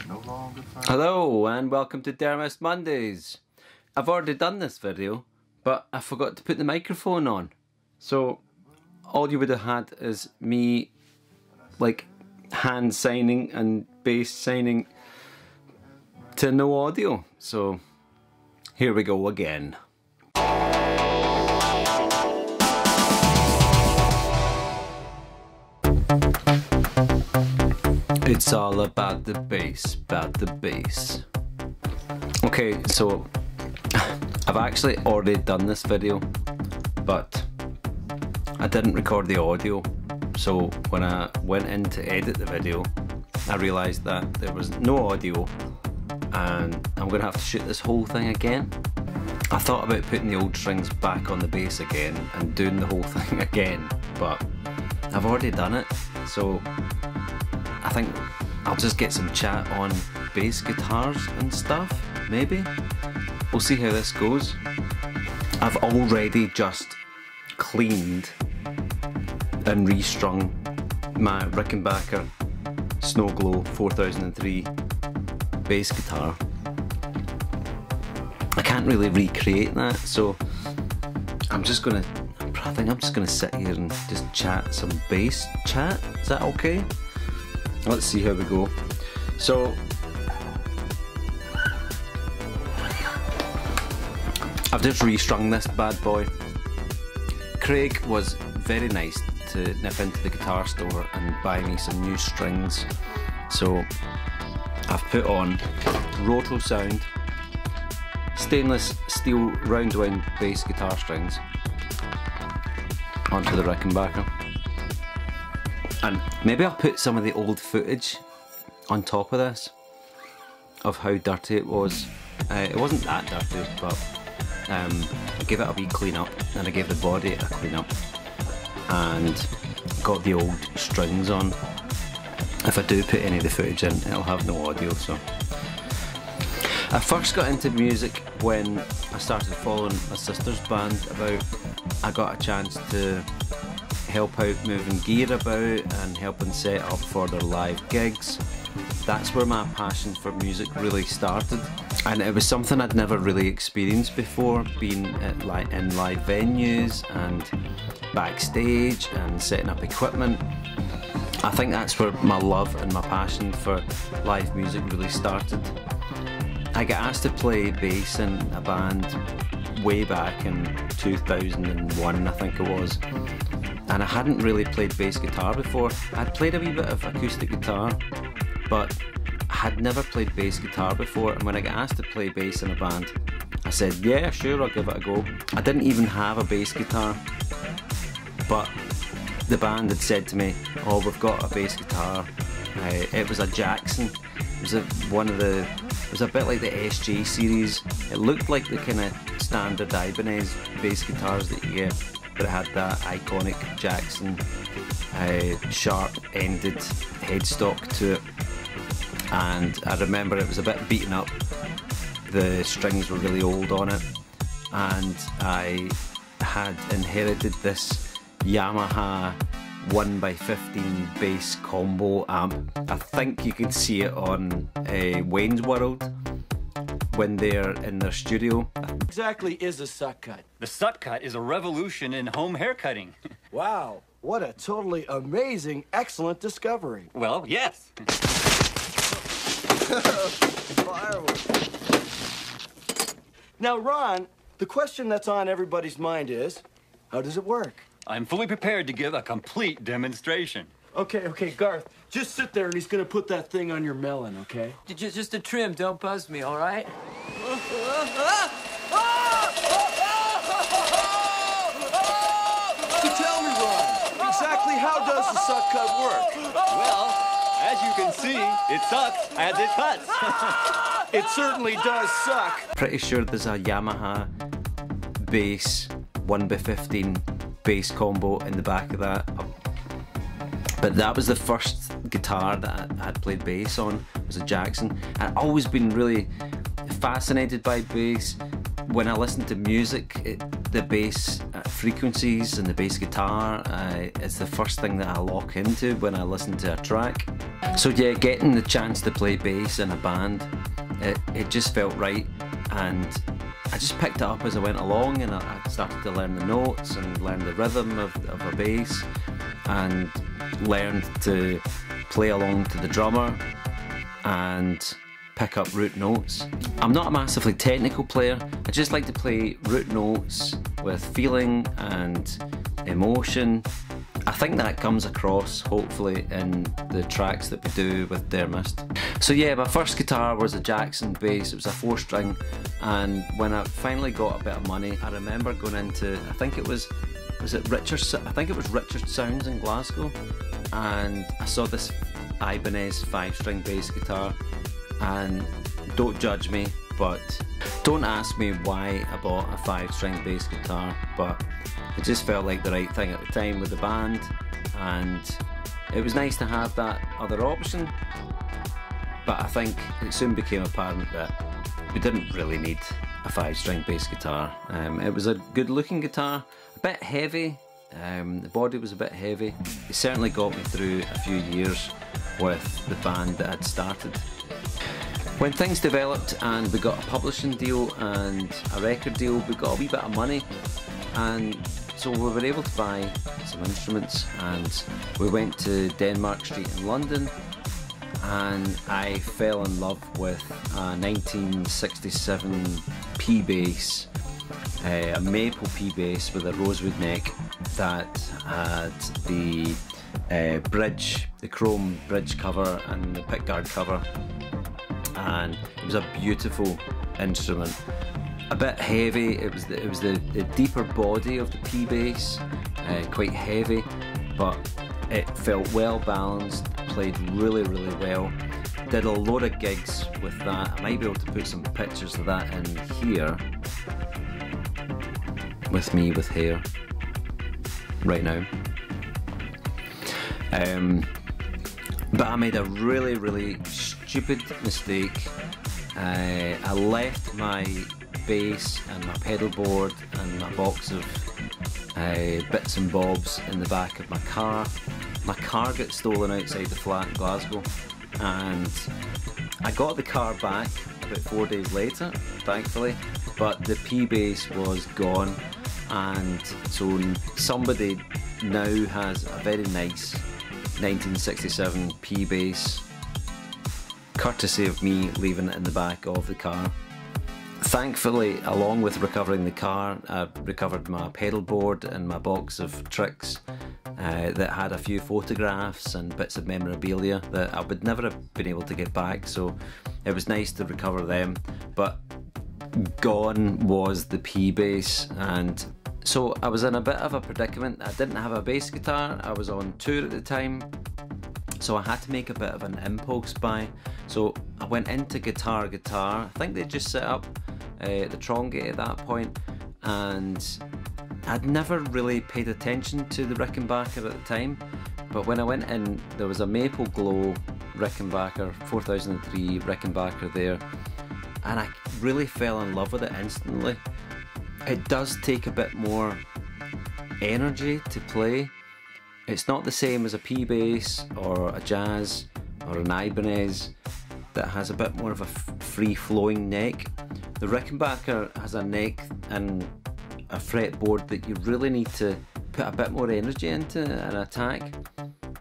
Hello and welcome to Dermis Mondays. I've already done this video, but I forgot to put the microphone on. So all you would have had is me like hand signing and bass signing to no audio. So here we go again. It's all about the bass, Okay, so I've actually already done this video, but I didn't record the audio. So when I went in to edit the video, I realised that there was no audio and I'm going to have to shoot this whole thing again. I thought about putting the old strings back on the bass again and doing the whole thing again, but I've already done it, so I think I'll just get some chat on bass guitars and stuff, maybe. We'll see how this goes. I've already just cleaned and restrung my Rickenbacker Snow Glow 4003 bass guitar. I can't really recreate that, so I think I'm just gonna sit here and just chat some bass chat. Is that okay? Let's see how we go. So I've just restrung this bad boy. Craig was very nice to nip into the guitar store and buy me some new strings. So I've put on Roto Sound stainless steel round wound bass guitar strings onto the Rickenbacker. And maybe I'll put some of the old footage on top of this of how dirty it was. It wasn't that dirty, but I gave it a wee clean up, and I gave the body a clean up and got the old strings on. If I do put any of the footage in, it'll have no audio. So I first got into music when I started following my sister's band about. I got a chance to help out moving gear about and helping set up for their live gigs. That's where my passion for music really started, and it was something I'd never really experienced before, being in live venues and backstage and setting up equipment. I think that's where my love and my passion for live music really started. I got asked to play bass in a band way back in 2001, I think it was. And I hadn't really played bass guitar before. I'd played a wee bit of acoustic guitar, but I had never played bass guitar before, and when I got asked to play bass in a band, I said, yeah, sure, I'll give it a go. I didn't even have a bass guitar, but the band had said to me, oh, we've got a bass guitar. It was a Jackson. It was it was a bit like the SG series. It looked like the kind of standard Ibanez bass guitars that you get, but it had that iconic Jackson sharp-ended headstock to it. And I remember it was a bit beaten up. The strings were really old on it, and I had inherited this Yamaha 1x15 bass combo amp. I think you could see it on Wayne's World when they're in their studio. Exactly is a suck cut? The suck cut is a revolution in home haircutting. Wow, what a totally amazing, excellent discovery. Well, yes. Fireworks. Now, Ron, the question that's on everybody's mind is, how does it work? I'm fully prepared to give a complete demonstration. Okay, Garth, just sit there and he's gonna put that thing on your melon, okay? Just a trim, don't buzz me, all right? So tell me, Ron, exactly how does the suck cut work? Well, as you can see, it sucks as it cuts. It certainly does suck. Pretty sure there's a Yamaha bass 1x15 bass combo in the back of that. But that was the first guitar that I had played bass on, was a Jackson. I'd always been really fascinated by bass. When I listen to music, the bass frequencies and the bass guitar, it's the first thing that I lock into when I listen to a track. So yeah, getting the chance to play bass in a band, it just felt right, and I just picked it up as I went along, and I started to learn the notes and learn the rhythm of a bass, and learned to play along to the drummer and pick up root notes. I'm not a massively technical player, I just like to play root notes with feeling and emotion. I think that comes across, hopefully, in the tracks that we do with Dermist. So yeah, my first guitar was a Jackson bass. It was a 4-string, and when I finally got a bit of money, I remember going into, I think it was Richard Sounds in Glasgow, and I saw this Ibanez 5-string bass guitar, and don't judge me, but don't ask me why I bought a 5-string bass guitar, but it just felt like the right thing at the time with the band, and it was nice to have that other option. But I think it soon became apparent that we didn't really need a 5-string bass guitar. It was a good looking guitar, a bit heavy, the body was a bit heavy. It certainly got me through a few years with the band that I'd started. When things developed and we got a publishing deal and a record deal, we got a wee bit of money, and so we were able to buy some instruments, and we went to Denmark Street in London, and I fell in love with a 1967 P bass, a maple P bass with a rosewood neck that had the the chrome bridge cover and the pickguard cover, and it was a beautiful instrument. A bit heavy, it was the deeper body of the P bass, quite heavy, but it felt well balanced, played really well. Did a load of gigs with that. I might be able to put some pictures of that in here, with me with hair, right now. But I made a really stupid mistake. I left my bass and my pedal board and my box of bits and bobs in the back of my car. My car got stolen outside the flat in Glasgow, and I got the car back about 4 days later, thankfully, but the P bass was gone, and so somebody now has a very nice 1967 P bass, courtesy of me leaving it in the back of the car. Thankfully, along with recovering the car, I recovered my pedal board and my box of tricks that had a few photographs and bits of memorabilia that I would never have been able to get back, so it was nice to recover them. But gone was the P bass, and so I was in a bit of a predicament. I didn't have a bass guitar, I was on tour at the time, so I had to make a bit of an impulse buy. So I went into Guitar. I think they just set up the Trongate at that point, and I'd never really paid attention to the Rickenbacker at the time, but when I went in, there was a Maple Glow Rickenbacker, 4003 Rickenbacker there, and I really fell in love with it instantly. It does take a bit more energy to play. It's not the same as a P bass or a Jazz or an Ibanez that has a bit more of a free-flowing neck. The Rickenbacker has a neck and a fretboard that you really need to put a bit more energy into an attack,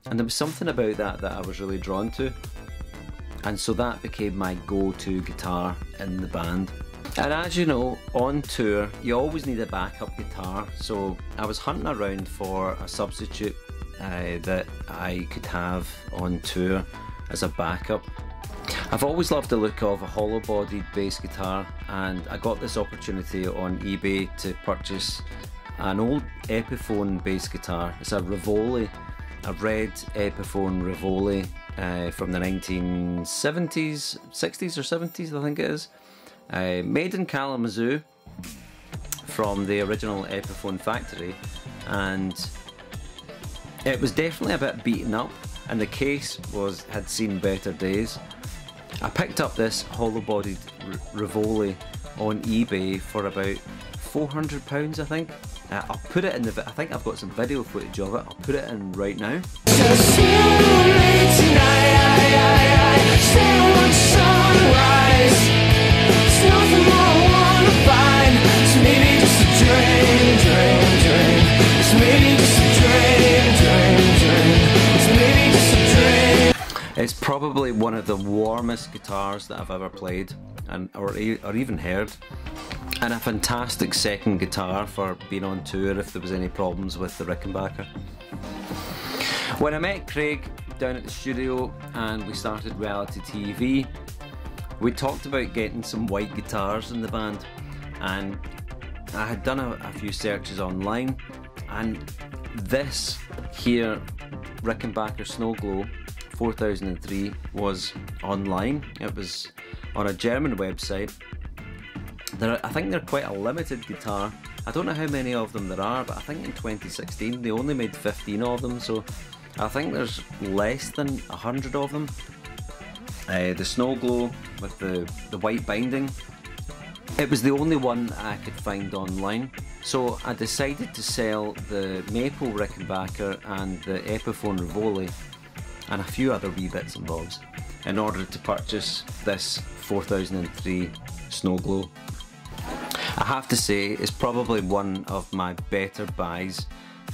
and there was something about that I was really drawn to, and so that became my go-to guitar in the band. And as you know, on tour you always need a backup guitar, so I was hunting around for a substitute that I could have on tour as a backup. I've always loved the look of a hollow-bodied bass guitar, and I got this opportunity on eBay to purchase an old Epiphone bass guitar. It's a Rivoli, a red Epiphone Rivoli from the 1970s, 60s or 70s I think it is. Made in Kalamazoo from the original Epiphone factory, and it was definitely a bit beaten up, and the case had seen better days. I picked up this hollow-bodied Rivoli on eBay for about £400, I think. I'll put it in the. I think I've got some video footage of it. I'll put it in right now. Stay and watch sunrise. There's nothing more I wanna find. It's maybe just a dream. It's maybe just a dream. It's maybe just a dream. It's probably one of the warmest guitars that I've ever played or even heard, and a fantastic second guitar for being on tour if there was any problems with the Rickenbacker. When I met Craig down at the studio and we started reality TV, we talked about getting some white guitars in the band, and I had done a few searches online, and this here Rickenbacker Snow Glow 4003 was online. It was on a German website. I think they're quite a limited guitar. I don't know how many of them there are, but I think in 2016 they only made 15 of them, so I think there's less than 100 of them. The Snow Glow with the white binding, it was the only one I could find online, so I decided to sell the Maple Rickenbacker and the Epiphone Rivoli and a few other wee bits and bobs in order to purchase this 4003 Snow Glow. I have to say it's probably one of my better buys,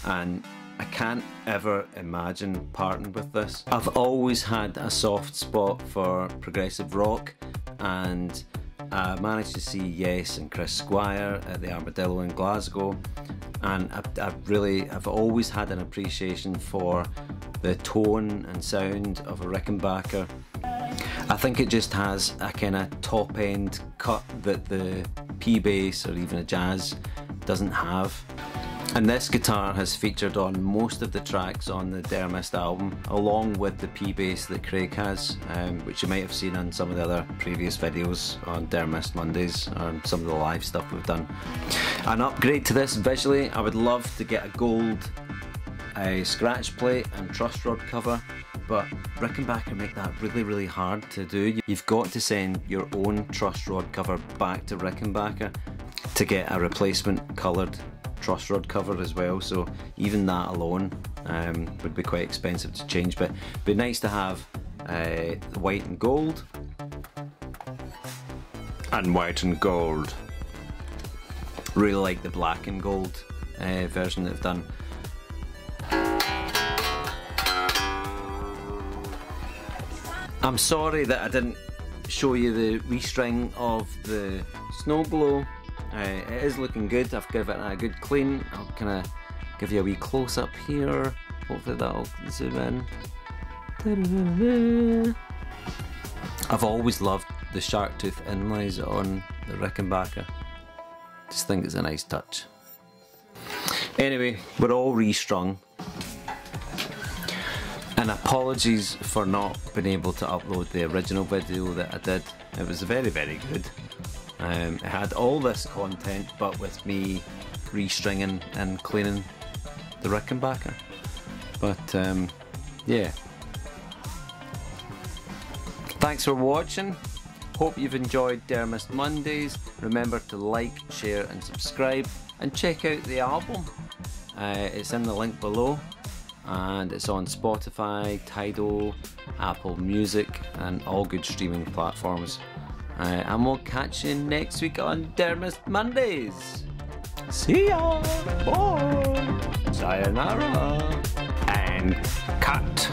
and I can't ever imagine parting with this. I've always had a soft spot for progressive rock, and I managed to see Yes and Chris Squire at the Armadillo in Glasgow, and I've always had an appreciation for the tone and sound of a Rickenbacker. I think it just has a kind of top end cut that the P-bass or even a jazz doesn't have. And this guitar has featured on most of the tracks on the Dermist album, along with the P-bass that Craig has, which you might have seen on some of the other previous videos on Dermist Mondays or some of the live stuff we've done. An upgrade to this visually, I would love to get a gold scratch plate and truss rod cover, but Rickenbacker make that really hard to do. You've got to send your own truss rod cover back to Rickenbacker to get a replacement coloured truss rod cover as well, so even that alone would be quite expensive to change, but it'd be nice to have white and gold. And white and gold. Really like the black and gold version that they've done. I'm sorry that I didn't show you the restring of the Snow Glow. It is looking good. I've given it a good clean. I'll kind of give you a wee close up here. Hopefully that'll zoom in. I've always loved the shark tooth inlays on the Rickenbacker. Just think it's a nice touch. Anyway, we're all restrung. And apologies for not being able to upload the original video that I did. It was very good. It had all this content, but with me restringing and cleaning the Rickenbacker. But yeah. Thanks for watching. Hope you've enjoyed Dermist Mondays. Remember to like, share and subscribe, and check out the album. It's in the link below, and it's on Spotify, Tidal, Apple Music and all good streaming platforms. And we'll catch you next week on Dermist Mondays. See ya! Bye! Sayonara! And cut!